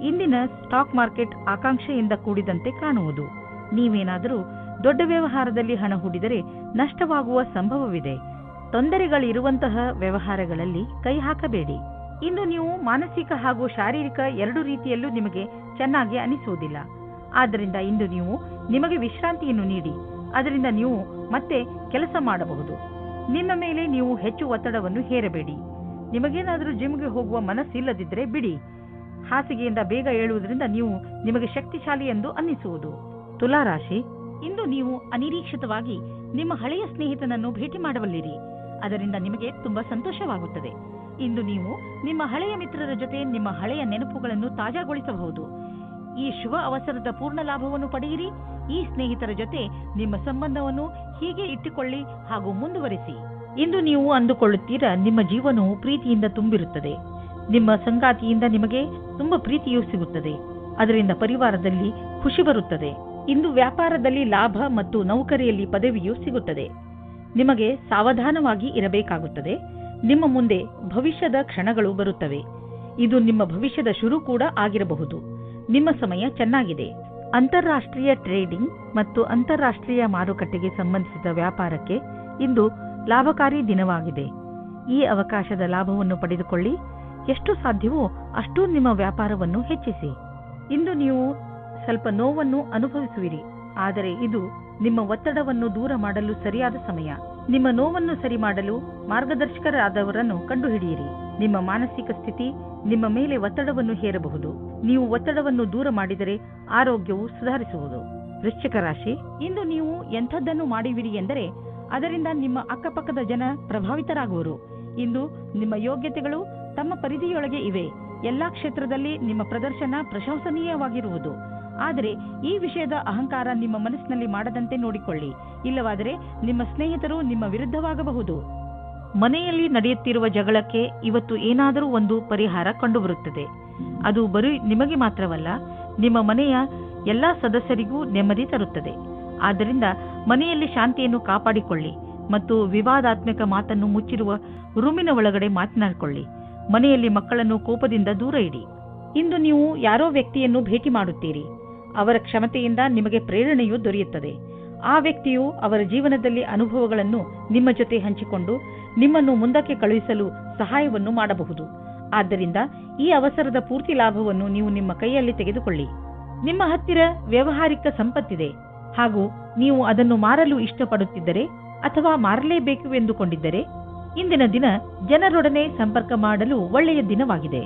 ಇಂದಿನ ಸ್ಟಾಕ್ ಮಾರ್ಕೆಟ್ ಆಕಾಂಕ್ಷೆಯಿಂದ ಕೂಡಿದಂತೆ ಕಾಣುವುದು. ನೀವೇನಾದರೂ ದೊಡ್ಡ ವ್ಯವಹಾರದಲ್ಲಿ ಹಣ ಹೂಡಿದರೆ ನಷ್ಟವಾಗುವ ಸಂಭವವಿದೆ. ತೊಂದರೆಗಳಿರುವಂತಹ ವ್ಯವಹಾರಗಳಲ್ಲಿ ಕೈ ಹಾಕಬೇಡಿ. ಇಂದು ನೀವು ಮಾನಸಿಕ ಹಾಗೂ ಶಾರೀರಿಕ ಎರಡು ರೀತಿಯಲ್ಲೂ ನಿಮಗೆ ಚೆನ್ನಾಗಿ ಅನಿಸುವುದಿಲ್ಲ. ಆದ್ದರಿಂದ ಇಂದು ನೀವು ನಿಮಗೆ ವಿಶ್ರಾಂತಿಯನ್ನು ನೀಡಿ. ಅದರಿಂದ ನೀವು ಮತ್ತೆ ಕೆಲಸ ಮಾಡಬಹುದು. ನಿಮ್ಮ ಮೇಲೆ ನೀವು ಹೆಚ್ಚು ಒತ್ತಡವನ್ನು ಹೇರಬೇಡಿ. ನಿಮಗೇನಾದರೂ ಜಿಮ್ಗೆ ಹೋಗುವ ಮನಸ್ಸಿಲ್ಲದಿದ್ದರೆ ಬಿಡಿ. ಹಾಸಿಗೆಯಿಂದ ಬೇಗ ಏಳುವುದರಿಂದ ನೀವು ನಿಮಗೆ ಶಕ್ತಿಶಾಲಿ ಎಂದು ಅನ್ನಿಸುವುದು. ತುಲಾ ರಾಶಿ, ಇಂದು ನೀವು ಅನಿರೀಕ್ಷಿತವಾಗಿ ನಿಮ್ಮ ಹಳೆಯ ಸ್ನೇಹಿತನನ್ನು ಭೇಟಿ ಮಾಡಬಲ್ಲಿರಿ. ಅದರಿಂದ ನಿಮಗೆ ತುಂಬಾ ಸಂತೋಷವಾಗುತ್ತದೆ. ಇಂದು ನೀವು ನಿಮ್ಮ ಹಳೆಯ ಮಿತ್ರರ ಜೊತೆ ನಿಮ್ಮ ಹಳೆಯ ನೆನಪುಗಳನ್ನು ತಾಜಾಗೊಳಿಸಬಹುದು. ಈ ಶುಭ ಅವಸರದ ಪೂರ್ಣ ಲಾಭವನ್ನು ಪಡೆಯಿರಿ. ಈ ಸ್ನೇಹಿತರ ಜೊತೆ ನಿಮ್ಮ ಸಂಬಂಧವನ್ನು ಹೀಗೆ ಇಟ್ಟುಕೊಳ್ಳಿ ಹಾಗೂ ಮುಂದುವರಿಸಿ. ಇಂದು ನೀವು ಅಂದುಕೊಳ್ಳುತ್ತೀರಾ ನಿಮ್ಮ ಜೀವನವು ಪ್ರೀತಿಯಿಂದ ತುಂಬಿರುತ್ತದೆ. ನಿಮ್ಮ ಸಂಗಾತಿಯಿಂದ ನಿಮಗೆ ತುಂಬಾ ಪ್ರೀತಿಯೂ ಸಿಗುತ್ತದೆ. ಅದರಿಂದ ಪರಿವಾರದಲ್ಲಿ ಖುಷಿ ಬರುತ್ತದೆ. ಇಂದು ವ್ಯಾಪಾರದಲ್ಲಿ ಲಾಭ ಮತ್ತು ನೌಕರಿಯಲ್ಲಿ ಪದವಿಯೂ ಸಿಗುತ್ತದೆ. ನಿಮಗೆ ಸಾವಧಾನವಾಗಿ ಇರಬೇಕಾಗುತ್ತದೆ. ನಿಮ್ಮ ಮುಂದೆ ಭವಿಷ್ಯದ ಕ್ಷಣಗಳು ಬರುತ್ತವೆ. ಇದು ನಿಮ್ಮ ಭವಿಷ್ಯದ ಶುರು ಕೂಡ ಆಗಿರಬಹುದು. ನಿಮ್ಮ ಸಮಯ ಚೆನ್ನಾಗಿದೆ. ಅಂತಾರಾಷ್ಟ್ರೀಯ ಟ್ರೇಡಿಂಗ್ ಮತ್ತು ಅಂತಾರಾಷ್ಟ್ರೀಯ ಮಾರುಕಟ್ಟೆಗೆ ಸಂಬಂಧಿಸಿದ ವ್ಯಾಪಾರಕ್ಕೆ ಇಂದು ಲಾಭಕಾರಿ ದಿನವಾಗಿದೆ. ಈ ಅವಕಾಶದ ಲಾಭವನ್ನು ಪಡೆದುಕೊಳ್ಳಿ. ಎಷ್ಟು ಸಾಧ್ಯವೋ ಅಷ್ಟೂ ನಿಮ್ಮ ವ್ಯಾಪಾರವನ್ನು ಹೆಚ್ಚಿಸಿ. ಇಂದು ನೀವು ಸ್ವಲ್ಪ ನೋವನ್ನು ಅನುಭವಿಸುವಿರಿ. ಆದರೆ ಇದು ನಿಮ್ಮ ಒತ್ತಡವನ್ನು ದೂರ ಮಾಡಲು ಸರಿಯಾದ ಸಮಯ. ನಿಮ್ಮ ನೋವನ್ನು ಸರಿ ಮಾಡಲು ಮಾರ್ಗದರ್ಶಕರಾದವರನ್ನು ಕಂಡುಹಿಡಿಯಿರಿ. ನಿಮ್ಮ ಮಾನಸಿಕ ಸ್ಥಿತಿ ನಿಮ್ಮ ಮೇಲೆ ಒತ್ತಡವನ್ನು ಹೇರಬಹುದು. ನೀವು ಒತ್ತಡವನ್ನು ದೂರ ಮಾಡಿದರೆ ಆರೋಗ್ಯವು ಸುಧಾರಿಸುವುದು. ವೃಶ್ಚಿಕ ರಾಶಿ, ಇಂದು ನೀವು ಎಂಥದ್ದನ್ನು ಮಾಡುವಿರಿ ಎಂದರೆ ಅದರಿಂದ ನಿಮ್ಮ ಅಕ್ಕಪಕ್ಕದ ಜನ ಪ್ರಭಾವಿತರಾಗುವರು. ಇಂದು ನಿಮ್ಮ ಯೋಗ್ಯತೆಗಳು ತಮ್ಮ ಪರಿಧಿಯೊಳಗೆ ಇವೆ. ಎಲ್ಲಾ ಕ್ಷೇತ್ರದಲ್ಲಿ ನಿಮ್ಮ ಪ್ರದರ್ಶನ ಪ್ರಶಂಸನೀಯವಾಗಿರುವುದು. ಆದರೆ ಈ ವಿಷಯದ ಅಹಂಕಾರ ನಿಮ್ಮ ಮನಸ್ಸಿನಲ್ಲಿ ಮಾಡದಂತೆ ನೋಡಿಕೊಳ್ಳಿ. ಇಲ್ಲವಾದರೆ ನಿಮ್ಮ ಸ್ನೇಹಿತರು ನಿಮ್ಮ ವಿರುದ್ಧವಾಗಬಹುದು. ಮನೆಯಲ್ಲಿ ನಡೆಯುತ್ತಿರುವ ಜಗಳಕ್ಕೆ ಇವತ್ತು ಏನಾದರೂ ಒಂದು ಪರಿಹಾರ ಕಂಡುಬರುತ್ತದೆ. ಅದು ಬರೀ ನಿಮಗೆ ಮಾತ್ರವಲ್ಲ, ನಿಮ್ಮ ಮನೆಯ ಎಲ್ಲಾ ಸದಸ್ಯರಿಗೂ ನೆಮ್ಮದಿ ತರುತ್ತದೆ. ಆದ್ದರಿಂದ ಮನೆಯಲ್ಲಿ ಶಾಂತಿಯನ್ನು ಕಾಪಾಡಿಕೊಳ್ಳಿ ಮತ್ತು ವಿವಾದಾತ್ಮಕ ಮಾತನ್ನು ಮುಚ್ಚಿರುವ ರೂಮಿನ ಒಳಗಡೆ ಮಾತನಾಡಿಕೊಳ್ಳಿ. ಮನೆಯಲ್ಲಿ ಮಕ್ಕಳನ್ನು ಕೋಪದಿಂದ ದೂರ ಇಡಿ. ಇಂದು ನೀವು ಯಾರೋ ವ್ಯಕ್ತಿಯನ್ನು ಭೇಟಿ ಮಾಡುತ್ತೀರಿ. ಅವರ ಕ್ಷಮತೆಯಿಂದ ನಿಮಗೆ ಪ್ರೇರಣೆಯೂ ದೊರೆಯುತ್ತದೆ. ಆ ವ್ಯಕ್ತಿಯು ಅವರ ಜೀವನದಲ್ಲಿ ಅನುಭವಗಳನ್ನು ನಿಮ್ಮ ಜೊತೆ ಹಂಚಿಕೊಂಡು ನಿಮ್ಮನ್ನು ಮುಂದಕ್ಕೆ ಕಳುಹಿಸಲು ಸಹಾಯವನ್ನು ಮಾಡಬಹುದು. ಆದ್ದರಿಂದ ಈ ಅವಸರದ ಪೂರ್ತಿ ಲಾಭವನ್ನು ನೀವು ನಿಮ್ಮ ಕೈಯಲ್ಲಿ ತೆಗೆದುಕೊಳ್ಳಿ. ನಿಮ್ಮ ಹತ್ತಿರ ವ್ಯಾವಹಾರಿಕ ಸಂಪತ್ತಿದೆ ಹಾಗೂ ನೀವು ಅದನ್ನು ಮಾರಲು ಇಷ್ಟಪಡುತ್ತಿದ್ದರೆ ಅಥವಾ ಮಾರಲೇಬೇಕು ಎಂದುಕೊಂಡಿದ್ದರೆ ಇಂದಿನ ದಿನ ಜನರೊಡನೆ ಸಂಪರ್ಕ ಮಾಡಲು ಒಳ್ಳೆಯ ದಿನವಾಗಿದೆ.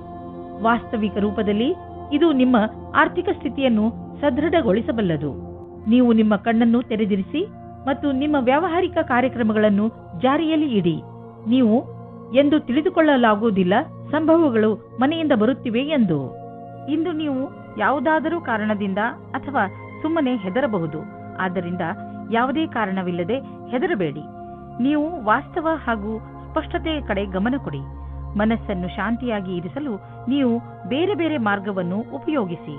ವಾಸ್ತವಿಕ ರೂಪದಲ್ಲಿ ಇದು ನಿಮ್ಮ ಆರ್ಥಿಕ ಸ್ಥಿತಿಯನ್ನು ಸದೃಢಗೊಳಿಸಬಲ್ಲದು. ನೀವು ನಿಮ್ಮ ಕಣ್ಣನ್ನು ತೆರೆದಿರಿಸಿ ಮತ್ತು ನಿಮ್ಮ ವ್ಯಾವಹಾರಿಕ ಕಾರ್ಯಕ್ರಮಗಳನ್ನು ಜಾರಿಯಲ್ಲಿ ಇಡಿ. ನೀವು ಎಂದು ತಿಳಿದುಕೊಳ್ಳಲಾಗುವುದಿಲ್ಲ ಸಂಭವಗಳು ಮನೆಯಿಂದ ಬರುತ್ತಿವೆ ಎಂದು. ಇಂದು ನೀವು ಯಾವುದಾದರೂ ಕಾರಣದಿಂದ ಅಥವಾ ಸುಮ್ಮನೆ ಹೆದರಬಹುದು. ಆದ್ದರಿಂದ ಯಾವುದೇ ಕಾರಣವಿಲ್ಲದೆ ಹೆದರಬೇಡಿ. ನೀವು ವಾಸ್ತವ ಹಾಗೂ ಸ್ಪಷ್ಟತೆಯ ಕಡೆ ಗಮನ ಕೊಡಿ. ಮನಸ್ಸನ್ನು ಶಾಂತಿಯಾಗಿ ಇರಿಸಲು ನೀವು ಬೇರೆ ಬೇರೆ ಮಾರ್ಗವನ್ನು ಉಪಯೋಗಿಸಿ.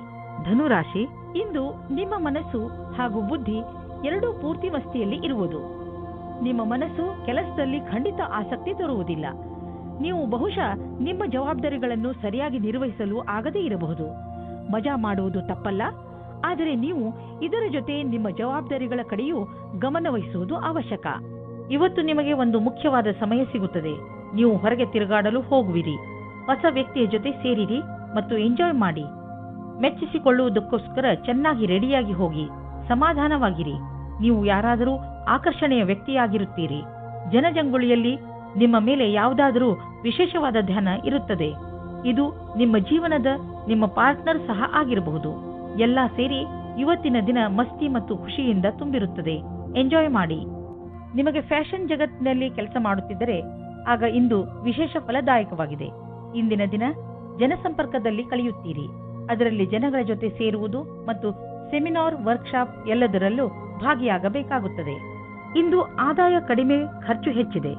ಧನುರಾಶಿ, ಇಂದು ನಿಮ್ಮ ಮನಸ್ಸು ಹಾಗೂ ಬುದ್ಧಿ ಎರಡೂ ಪೂರ್ತಿ ಮಸ್ತಿಯಲ್ಲಿ ಇರುವುದು. ನಿಮ್ಮ ಮನಸ್ಸು ಕೆಲಸದಲ್ಲಿ ಖಂಡಿತ ಆಸಕ್ತಿ ತೋರುವುದಿಲ್ಲ. ನೀವು ಬಹುಶಃ ನಿಮ್ಮ ಜವಾಬ್ದಾರಿಗಳನ್ನು ಸರಿಯಾಗಿ ನಿರ್ವಹಿಸಲು ಆಗದೇ ಇರಬಹುದು. ಮಜಾ ಮಾಡುವುದು ತಪ್ಪಲ್ಲ, ಆದರೆ ನೀವು ಇದರ ಜೊತೆ ನಿಮ್ಮ ಜವಾಬ್ದಾರಿಗಳ ಕಡೆಯೂ ಗಮನ ವಹಿಸುವುದು ಅವಶ್ಯಕ. ಇವತ್ತು ನಿಮಗೆ ಒಂದು ಮುಖ್ಯವಾದ ಸಮಯ ಸಿಗುತ್ತದೆ. ನೀವು ಹೊರಗೆ ತಿರುಗಾಡಲು ಹೋಗುವಿರಿ. ಹೊಸ ವ್ಯಕ್ತಿಯ ಜೊತೆ ಸೇರಿರಿ ಮತ್ತು ಎಂಜಾಯ್ ಮಾಡಿ. ಮೆಚ್ಚಿಸಿಕೊಳ್ಳುವುದಕ್ಕೋಸ್ಕರ ಚೆನ್ನಾಗಿ ರೆಡಿಯಾಗಿ ಹೋಗಿ. ಸಮಾಧಾನವಾಗಿರಿ. ನೀವು ಯಾರಾದರೂ ಆಕರ್ಷಣೆಯ ವ್ಯಕ್ತಿಯಾಗಿರುತ್ತೀರಿ. ಜನಜಂಗುಳಿಯಲ್ಲಿ ನಿಮ್ಮ ಮೇಲೆ ಯಾವುದಾದರೂ ವಿಶೇಷವಾದ ಧ್ಯಾನ ಇರುತ್ತದೆ. ಇದು ನಿಮ್ಮ ಜೀವನದ ನಿಮ್ಮ ಪಾರ್ಟ್ನರ್ ಸಹ ಆಗಿರಬಹುದು. ಎಲ್ಲ ಸೇರಿ ಇವತ್ತಿನ ದಿನ ಮಸ್ತಿ ಮತ್ತು ಖುಷಿಯಿಂದ ತುಂಬಿರುತ್ತದೆ. ಎಂಜಾಯ್ ಮಾಡಿ. ನಿಮಗೆ ಫ್ಯಾಷನ್ ಜಗತ್ತಿನಲ್ಲಿ ಕೆಲಸ ಮಾಡುತ್ತಿದ್ದರೆ ಆಗ ಇಂದು ವಿಶೇಷ ಫಲದಾಯಕವಾಗಿದೆ. ಇಂದಿನ ದಿನ ಜನಸಂಪರ್ಕದಲ್ಲಿ ಕಳೆಯುತ್ತೀರಿ. ಅದರಲ್ಲಿ ಜನಗಳ ಜೊತೆ ಸೇರುವುದು ಮತ್ತು ಸೆಮಿನಾರ್, ವರ್ಕ್ಶಾಪ್ ಎಲ್ಲದರಲ್ಲೂ ಭಾಗಿಯಾಗಬೇಕಾಗುತ್ತದೆ. ಇಂದು ಆದಾಯ ಕಡಿಮೆ, ಖರ್ಚು ಹೆಚ್ಚಿದೆ.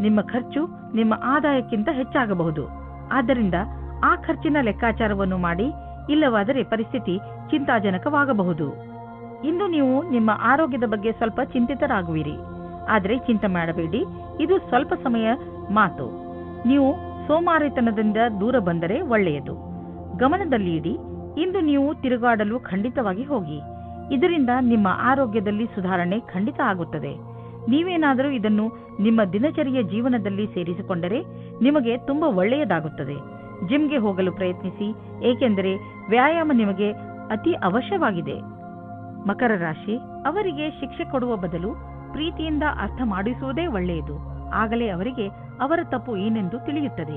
ನಿಮ್ಮ ಖರ್ಚು ನಿಮ್ಮ ಆದಾಯಕ್ಕಿಂತ ಹೆಚ್ಚಾಗಬಹುದು. ಆದ್ದರಿಂದ ಆ ಖರ್ಚಿನ ಲೆಕ್ಕಾಚಾರವನ್ನು ಮಾಡಿ. ಇಲ್ಲವಾದರೆ ಪರಿಸ್ಥಿತಿ ಚಿಂತಾಜನಕವಾಗಬಹುದು. ಇಂದು ನೀವು ನಿಮ್ಮ ಆರೋಗ್ಯದ ಬಗ್ಗೆ ಸ್ವಲ್ಪ ಚಿಂತಿತರಾಗುವಿರಿ. ಆದರೆ ಚಿಂತೆ ಮಾಡಬೇಡಿ, ಇದು ಸ್ವಲ್ಪ ಸಮಯ ಮಾತು. ನೀವು ಸೋಮಾರಿತನದಿಂದ ದೂರ ಬಂದರೆ ಒಳ್ಳೆಯದು. ಗಮನದಲ್ಲಿ ಇಡಿ, ಇಂದು ನೀವು ತಿರುಗಾಡಲು ಖಂಡಿತವಾಗಿ ಹೋಗಿ. ಇದರಿಂದ ನಿಮ್ಮ ಆರೋಗ್ಯದಲ್ಲಿ ಸುಧಾರಣೆ ಖಂಡಿತ ಆಗುತ್ತದೆ. ನೀವೇನಾದರೂ ಇದನ್ನು ನಿಮ್ಮ ದಿನಚರಿಯ ಜೀವನದಲ್ಲಿ ಸೇರಿಸಿಕೊಂಡರೆ ನಿಮಗೆ ತುಂಬಾ ಒಳ್ಳೆಯದಾಗುತ್ತದೆ. ಜಿಮ್ಗೆ ಹೋಗಲು ಪ್ರಯತ್ನಿಸಿ, ಏಕೆಂದರೆ ವ್ಯಾಯಾಮ ನಿಮಗೆ ಅತಿ ಅವಶ್ಯವಾಗಿದೆ. ಮಕರ ರಾಶಿ, ಅವರಿಗೆ ಶಿಕ್ಷೆ ಕೊಡುವ ಬದಲು ಪ್ರೀತಿಯಿಂದ ಅರ್ಥ ಮಾಡಿಸುವುದೇ ಒಳ್ಳೆಯದು. ಆಗಲೇ ಅವರಿಗೆ ಅವರ ತಪ್ಪು ಏನೆಂದು ತಿಳಿಯುತ್ತದೆ.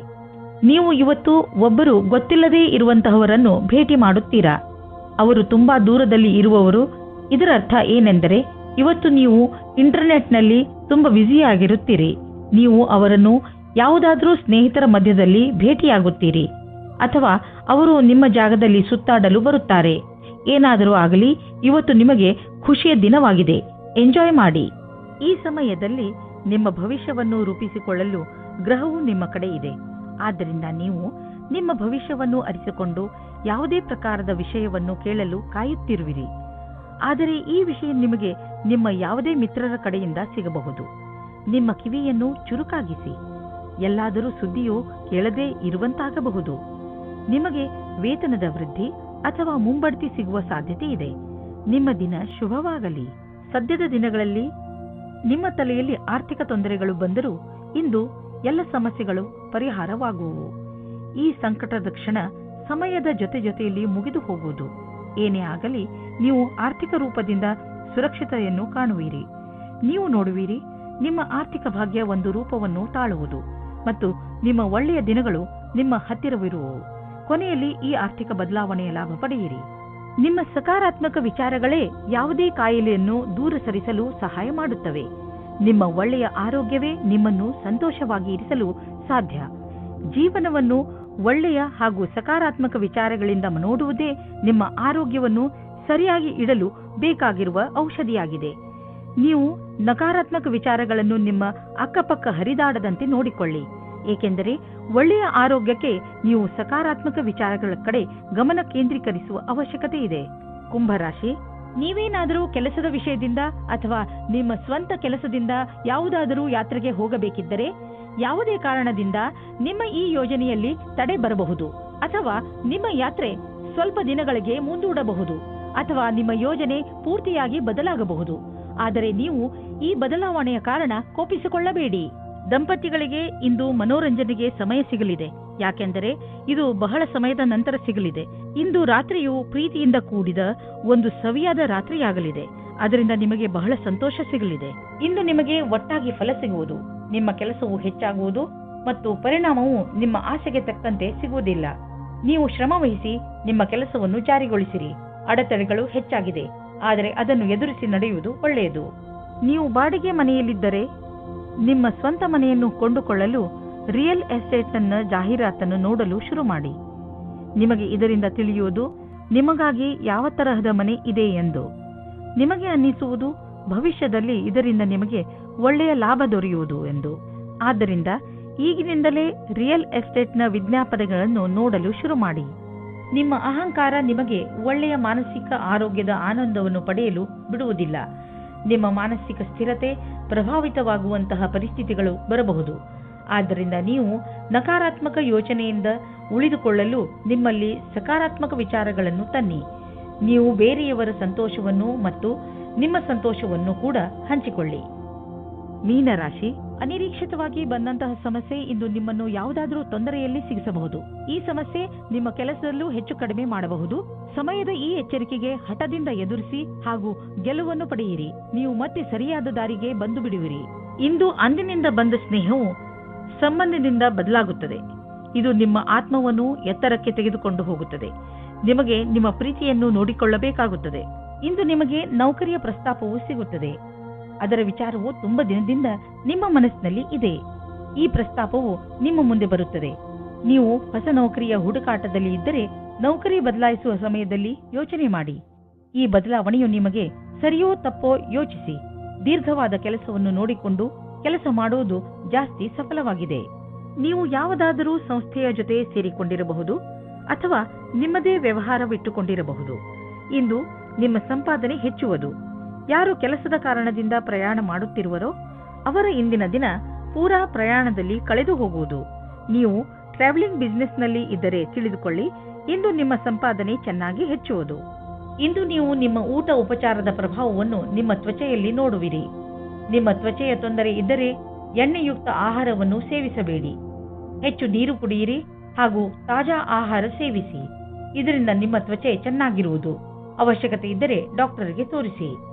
ನೀವು ಇವತ್ತು ಒಬ್ಬರು ಗೊತ್ತಿಲ್ಲದೇ ಇರುವಂತಹವರನ್ನು ಭೇಟಿ ಮಾಡುತ್ತೀರಾ. ಅವರು ತುಂಬಾ ದೂರದಲ್ಲಿ ಇರುವವರು. ಇದರ ಅರ್ಥ ಏನೆಂದರೆ ಇವತ್ತು ನೀವು ಇಂಟರ್ನೆಟ್ನಲ್ಲಿ ತುಂಬಾ ಬ್ಯುಸಿಯಾಗಿರುತ್ತೀರಿ. ನೀವು ಅವರನ್ನು ಯಾವುದಾದ್ರೂ ಸ್ನೇಹಿತರ ಮಧ್ಯದಲ್ಲಿ ಭೇಟಿಯಾಗುತ್ತೀರಿ, ಅಥವಾ ಅವರು ನಿಮ್ಮ ಜಾಗದಲ್ಲಿ ಸುತ್ತಾಡಲು ಬರುತ್ತಾರೆ. ಏನಾದರೂ ಆಗಲಿ, ಇವತ್ತು ನಿಮಗೆ ಖುಷಿಯ ದಿನವಾಗಿದೆ. ಎಂಜಾಯ್ ಮಾಡಿ. ಈ ಸಮಯದಲ್ಲಿ ನಿಮ್ಮ ಭವಿಷ್ಯವನ್ನು ರೂಪಿಸಿಕೊಳ್ಳಲು ಗ್ರಹವು ನಿಮ್ಮ ಕಡೆ ಇದೆ. ಆದ್ದರಿಂದ ನೀವು ನಿಮ್ಮ ಭವಿಷ್ಯವನ್ನು ಅರಿತುಕೊಂಡು ಯಾವುದೇ ಪ್ರಕಾರದ ವಿಷಯವನ್ನು ಕೇಳಲು ಕಾಯುತ್ತಿರುವಿರಿ. ಆದರೆ ಈ ವಿಷಯ ನಿಮಗೆ ನಿಮ್ಮ ಯಾವುದೇ ಮಿತ್ರರ ಕಡೆಯಿಂದ ಸಿಗಬಹುದು. ನಿಮ್ಮ ಕಿವಿಯನ್ನು ಚುರುಕಾಗಿಸಿ. ಎಲ್ಲಾದರೂ ಸುದ್ದಿಯು ಕೇಳದೇ ಇರುವಂತಾಗಬಹುದು. ನಿಮಗೆ ವೇತನದ ವೃದ್ಧಿ ಅಥವಾ ಮುಂಬಡ್ತಿ ಸಿಗುವ ಸಾಧ್ಯತೆ ಇದೆ. ನಿಮ್ಮ ದಿನ ಶುಭವಾಗಲಿ. ಸದ್ಯದ ದಿನಗಳಲ್ಲಿ ನಿಮ್ಮ ತಲೆಯಲ್ಲಿ ಆರ್ಥಿಕ ತೊಂದರೆಗಳು ಬಂದರೂ ಇಂದು ಎಲ್ಲ ಸಮಸ್ಯೆಗಳು ಪರಿಹಾರವಾಗುವವು. ಈ ಸಂಕಟದ ಕ್ಷಣ ಸಮಯದ ಜೊತೆಯಲ್ಲಿ ಮುಗಿದು ಹೋಗುವುದು. ಏನೇ ಆಗಲಿ, ನೀವು ಆರ್ಥಿಕ ರೂಪದಿಂದ ಸುರಕ್ಷತೆಯನ್ನು ಕಾಣುವಿರಿ. ನೀವು ನೋಡುವಿರಿ, ನಿಮ್ಮ ಆರ್ಥಿಕ ಭಾಗ್ಯ ಒಂದು ರೂಪವನ್ನು ತಾಳುವುದು ಮತ್ತು ನಿಮ್ಮ ಒಳ್ಳೆಯ ದಿನಗಳು ನಿಮ್ಮ ಹತ್ತಿರವಿರುವವು. ಕೊನೆಯಲ್ಲಿ ಈ ಆರ್ಥಿಕ ಬದಲಾವಣೆಯ ಲಾಭ ಪಡೆಯಿರಿ. ನಿಮ್ಮ ಸಕಾರಾತ್ಮಕ ವಿಚಾರಗಳೇ ಯಾವುದೇ ಕಾಯಿಲೆಯನ್ನು ದೂರ ಸರಿಸಲು ಸಹಾಯ ಮಾಡುತ್ತವೆ. ನಿಮ್ಮ ಒಳ್ಳೆಯ ಆರೋಗ್ಯವೇ ನಿಮ್ಮನ್ನು ಸಂತೋಷವಾಗಿ ಇರಿಸಲು ಸಾಧ್ಯ. ಜೀವನವನ್ನು ಒಳ್ಳೆಯ ಹಾಗೂ ಸಕಾರಾತ್ಮಕ ವಿಚಾರಗಳಿಂದ ನೋಡುವುದೇ ನಿಮ್ಮ ಆರೋಗ್ಯವನ್ನು ಸರಿಯಾಗಿ ಇಡಲು ಬೇಕಾಗಿರುವ ಔಷಧಿಯಾಗಿದೆ. ನೀವು ನಕಾರಾತ್ಮಕ ವಿಚಾರಗಳನ್ನು ನಿಮ್ಮ ಅಕ್ಕಪಕ್ಕ ಹರಿದಾಡದಂತೆ ನೋಡಿಕೊಳ್ಳಿ, ಏಕೆಂದರೆ ಒಳ್ಳೆಯ ಆರೋಗ್ಯಕ್ಕೆ ನೀವು ಸಕಾರಾತ್ಮಕ ವಿಚಾರಗಳ ಕಡೆ ಗಮನ ಕೇಂದ್ರೀಕರಿಸುವ ಅವಶ್ಯಕತೆ ಇದೆ. ಕುಂಭರಾಶಿ, ನೀವೇನಾದರೂ ಕೆಲಸದ ವಿಷಯದಿಂದ ಅಥವಾ ನಿಮ್ಮ ಸ್ವಂತ ಕೆಲಸದಿಂದ ಯಾವುದಾದರೂ ಯಾತ್ರೆಗೆ ಹೋಗಬೇಕಿದ್ದರೆ ಯಾವುದೇ ಕಾರಣದಿಂದ ನಿಮ್ಮ ಈ ಯೋಜನೆಯಲ್ಲಿ ತಡೆ ಬರಬಹುದು, ಅಥವಾ ನಿಮ್ಮ ಯಾತ್ರೆ ಸ್ವಲ್ಪ ದಿನಗಳಿಗೆ ಮುಂದೂಡಬಹುದು, ಅಥವಾ ನಿಮ್ಮ ಯೋಜನೆ ಪೂರ್ತಿಯಾಗಿ ಬದಲಾಗಬಹುದು. ಆದರೆ ನೀವು ಈ ಬದಲಾವಣೆಯ ಕಾರಣ ಕೋಪಿಸಿಕೊಳ್ಳಬೇಡಿ. ದಂಪತಿಗಳಿಗೆ ಇಂದು ಮನೋರಂಜನೆಗೆ ಸಮಯ ಸಿಗಲಿದೆ, ಯಾಕೆಂದರೆ ಇದು ಬಹಳ ಸಮಯದ ನಂತರ ಸಿಗಲಿದೆ. ಇಂದು ರಾತ್ರಿಯು ಪ್ರೀತಿಯಿಂದ ಕೂಡಿದ ಒಂದು ಸವಿಯಾದ ರಾತ್ರಿಯಾಗಲಿದೆ. ಅದರಿಂದ ನಿಮಗೆ ಬಹಳ ಸಂತೋಷ ಸಿಗಲಿದೆ. ಇಂದು ನಿಮಗೆ ಒಟ್ಟಾಗಿ ಫಲ ಸಿಗುವುದು. ನಿಮ್ಮ ಕೆಲಸವು ಹೆಚ್ಚಾಗುವುದು ಮತ್ತು ಪರಿಣಾಮವು ನಿಮ್ಮ ಆಸೆಗೆ ತಕ್ಕಂತೆ ಸಿಗುವುದಿಲ್ಲ. ನೀವು ಶ್ರಮ ವಹಿಸಿ ನಿಮ್ಮ ಕೆಲಸವನ್ನು ಜಾರಿಗೊಳಿಸಿರಿ. ಅಡೆತಡೆಗಳು ಹೆಚ್ಚಾಗಿದೆ, ಆದರೆ ಅದನ್ನು ಎದುರಿಸಿ ನಡೆಯುವುದು ಒಳ್ಳೆಯದು. ನೀವು ಬಾಡಿಗೆ ಮನೆಯಲ್ಲಿದ್ದರೆ ನಿಮ್ಮ ಸ್ವಂತ ಮನೆಯನ್ನು ಕೊಂಡುಕೊಳ್ಳಲು ರಿಯಲ್ ಎಸ್ಟೇಟ್ನ ಜಾಹೀರಾತನ್ನು ನೋಡಲು ಶುರು ಮಾಡಿ. ನಿಮಗೆ ಇದರಿಂದ ತಿಳಿಯುವುದು ನಿಮಗಾಗಿ ಯಾವ ತರಹದ ಮನೆ ಇದೆ ಎಂದು. ನಿಮಗೆ ಅನ್ನಿಸುವುದು ಭವಿಷ್ಯದಲ್ಲಿ ಇದರಿಂದ ನಿಮಗೆ ಒಳ್ಳೆಯ ಲಾಭ ದೊರೆಯುವುದು ಎಂದು. ಆದ್ದರಿಂದ ಈಗಿನಿಂದಲೇ ರಿಯಲ್ ಎಸ್ಟೇಟ್ನ ವಿಜ್ಞಾಪನೆಗಳನ್ನು ನೋಡಲು ಶುರು ಮಾಡಿ. ನಿಮ್ಮ ಅಹಂಕಾರ ನಿಮಗೆ ಒಳ್ಳೆಯ ಮಾನಸಿಕ ಆರೋಗ್ಯದ ಆನಂದವನ್ನು ಪಡೆಯಲು ಬಿಡುವುದಿಲ್ಲ. ನಿಮ್ಮ ಮಾನಸಿಕ ಸ್ಥಿರತೆ ಪ್ರಭಾವಿತವಾಗುವಂತಹ ಪರಿಸ್ಥಿತಿಗಳು ಬರಬಹುದು. ಆದ್ದರಿಂದ ನೀವು ನಕಾರಾತ್ಮಕ ಯೋಚನೆಯಿಂದ ಉಳಿದುಕೊಳ್ಳಲು ನಿಮ್ಮಲ್ಲಿ ಸಕಾರಾತ್ಮಕ ವಿಚಾರಗಳನ್ನು ತನ್ನಿ. ನೀವು ಬೇರೆಯವರ ಸಂತೋಷವನ್ನು ಮತ್ತು ನಿಮ್ಮ ಸಂತೋಷವನ್ನು ಕೂಡ ಹಂಚಿಕೊಳ್ಳಿ. ಮೀನರಾಶಿ, ಅನಿರೀಕ್ಷಿತವಾಗಿ ಬಂದಂತಹ ಸಮಸ್ಯೆ ಇಂದು ನಿಮ್ಮನ್ನು ಯಾವುದಾದರೂ ತೊಂದರೆಯಲ್ಲಿ ಸಿಗಿಸಬಹುದು. ಈ ಸಮಸ್ಯೆ ನಿಮ್ಮ ಕೆಲಸದಲ್ಲೂ ಹೆಚ್ಚು ಕಡಿಮೆ ಮಾಡಬಹುದು. ಸಮಯದ ಈ ಎಚ್ಚರಿಕೆಗೆ ಹಠದಿಂದ ಎದುರಿಸಿ ಹಾಗೂ ಗೆಲುವನ್ನು ಪಡೆಯಿರಿ. ನೀವು ಮತ್ತೆ ಸರಿಯಾದ ದಾರಿಗೆ ಬಂದು ಬಿಡುವಿರಿ. ಇಂದು ಅಂದಿನಿಂದ ಬಂದ ಸ್ನೇಹವು ಸಂಬಂಧದಿಂದ ಬದಲಾಗುತ್ತದೆ. ಇದು ನಿಮ್ಮ ಆತ್ಮವನ್ನು ಎತ್ತರಕ್ಕೆ ತೆಗೆದುಕೊಂಡು ಹೋಗುತ್ತದೆ. ನಿಮಗೆ ನಿಮ್ಮ ಪ್ರೀತಿಯನ್ನು ನೋಡಿಕೊಳ್ಳಬೇಕಾಗುತ್ತದೆ. ಇಂದು ನಿಮಗೆ ನೌಕರಿಯ ಪ್ರಸ್ತಾಪವು ಸಿಗುತ್ತದೆ. ಅದರ ವಿಚಾರವು ತುಂಬಾ ದಿನದಿಂದ ನಿಮ್ಮ ಮನಸ್ಸಿನಲ್ಲಿ ಇದೆ. ಈ ಪ್ರಸ್ತಾಪವು ನಿಮ್ಮ ಮುಂದೆ ಬರುತ್ತದೆ. ನೀವು ಹೊಸ ನೌಕರಿಯ ಹುಡುಕಾಟದಲ್ಲಿ ಇದ್ದರೆ ನೌಕರಿ ಬದಲಾಯಿಸುವ ಸಮಯದಲ್ಲಿ ಯೋಚನೆ ಮಾಡಿ. ಈ ಬದಲಾವಣೆಯು ನಿಮಗೆ ಸರಿಯೋ ತಪ್ಪೋ ಯೋಚಿಸಿ. ದೀರ್ಘವಾದ ಕೆಲಸವನ್ನು ನೋಡಿಕೊಂಡು ಕೆಲಸ ಮಾಡುವುದು ಜಾಸ್ತಿ ಸಫಲವಾಗಿದೆ. ನೀವು ಯಾವುದಾದರೂ ಸಂಸ್ಥೆಯ ಜೊತೆ ಸೇರಿಕೊಂಡಿರಬಹುದು ಅಥವಾ ನಿಮ್ಮದೇ ವ್ಯವಹಾರವಿಟ್ಟುಕೊಂಡಿರಬಹುದು. ಇಂದು ನಿಮ್ಮ ಸಂಪಾದನೆ ಹೆಚ್ಚುವುದು. ಯಾರು ಕೆಲಸದ ಕಾರಣದಿಂದ ಪ್ರಯಾಣ ಮಾಡುತ್ತಿರುವರೋ ಅವರ ಇಂದಿನ ದಿನ ಪೂರಾ ಪ್ರಯಾಣದಲ್ಲಿ ಕಳೆದು ಹೋಗುವುದು. ನೀವು ಟ್ರಾವೆಲಿಂಗ್ ಬಿಸಿನೆಸ್ನಲ್ಲಿ ಇದ್ದರೆ ತಿಳಿದುಕೊಳ್ಳಿ, ಇಂದು ನಿಮ್ಮ ಸಂಪಾದನೆ ಚೆನ್ನಾಗಿ ಹೆಚ್ಚುವುದು. ಇಂದು ನೀವು ನಿಮ್ಮ ಊಟ ಉಪಚಾರದ ಪ್ರಭಾವವನ್ನು ನಿಮ್ಮ ತ್ವಚೆಯಲ್ಲಿ ನೋಡುವಿರಿ. ನಿಮ್ಮ ತ್ವಚೆಯ ತೊಂದರೆ ಇದ್ದರೆ ಎಣ್ಣೆಯುಕ್ತ ಆಹಾರವನ್ನು ಸೇವಿಸಬೇಡಿ. ಹೆಚ್ಚು ನೀರು ಕುಡಿಯಿರಿ ಹಾಗೂ ತಾಜಾ ಆಹಾರ ಸೇವಿಸಿ. ಇದರಿಂದ ನಿಮ್ಮ ತ್ವಚೆ ಚೆನ್ನಾಗಿರುವುದು. ಅವಶ್ಯಕತೆ ಇದ್ದರೆ ಡಾಕ್ಟರ್ಗೆ ತೋರಿಸಿ.